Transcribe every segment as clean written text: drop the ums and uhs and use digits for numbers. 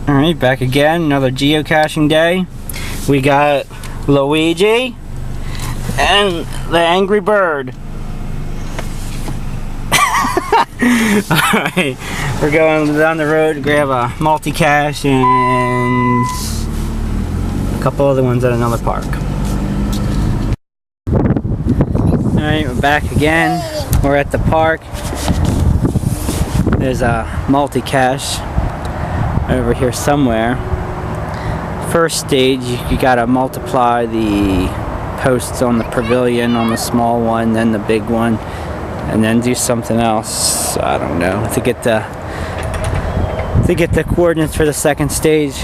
Alright, back again, another geocaching day. We got Luigi and the Angry Bird. Alright, we're going down the road to grab a multi-cache and a couple other ones at another park. Alright, we're back again. We're at the park. There's a multi-cache over here somewhere. First stage, you gotta multiply the posts on the pavilion on the small one, then the big one, and then do something else. I don't know, to get the coordinates for the second stage.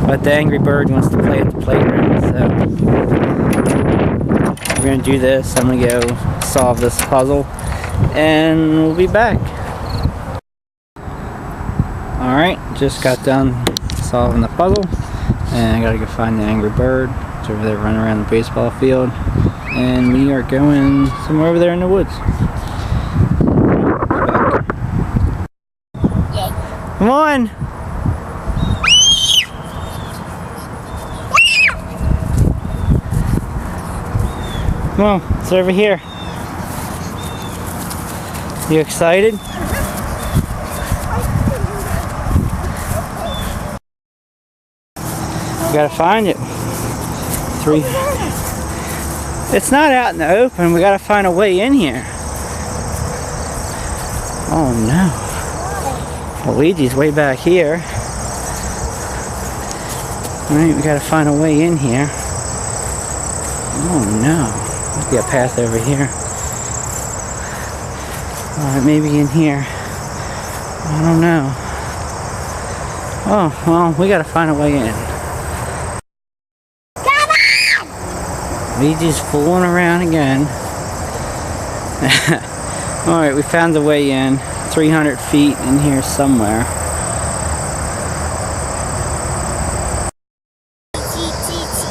But the Angry Bird wants to play at the playground, so we're gonna do this. I'm gonna go solve this puzzle, and we'll be back. Alright, just got done solving the puzzle, and I gotta go find the Angry Bird. It's over there running around the baseball field, and we are going somewhere over there in the woods. Come on! Come on, it's over here. You excited? We gotta find it. It's not out in the open. We gotta find a way in here. Oh no. Luigi's way back here. Alright, we gotta find a way in here. Oh no. Might be a path over here. Alright, maybe in here. I don't know. Oh, well, we gotta find a way in. Luigi's fooling around again. Alright, we found the way in. 300 feet in here somewhere.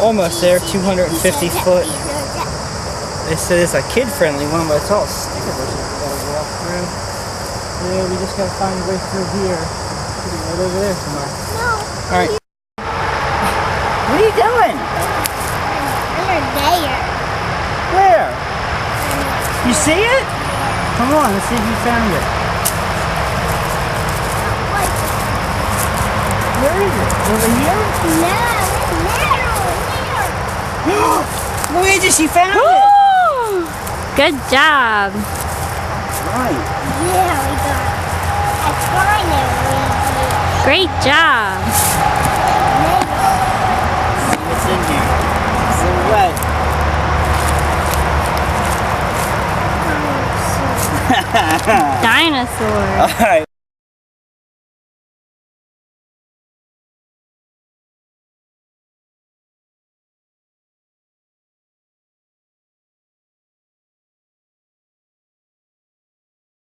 Almost there, 250 foot. They said it's a kid-friendly one, but it's all sticker bushes we gotta walk through. Yeah, we just gotta find a way through here. Should be right over there somewhere. No. Alright. What are you doing? There. Where? You see it? Come on, let's see if you found it. Where is it? Over here? No, Luigi, she found it! Good job. Right. Yeah, we got it. That's fine there, Great job. See what's in here. It's a little wet. Dinosaur. Alright.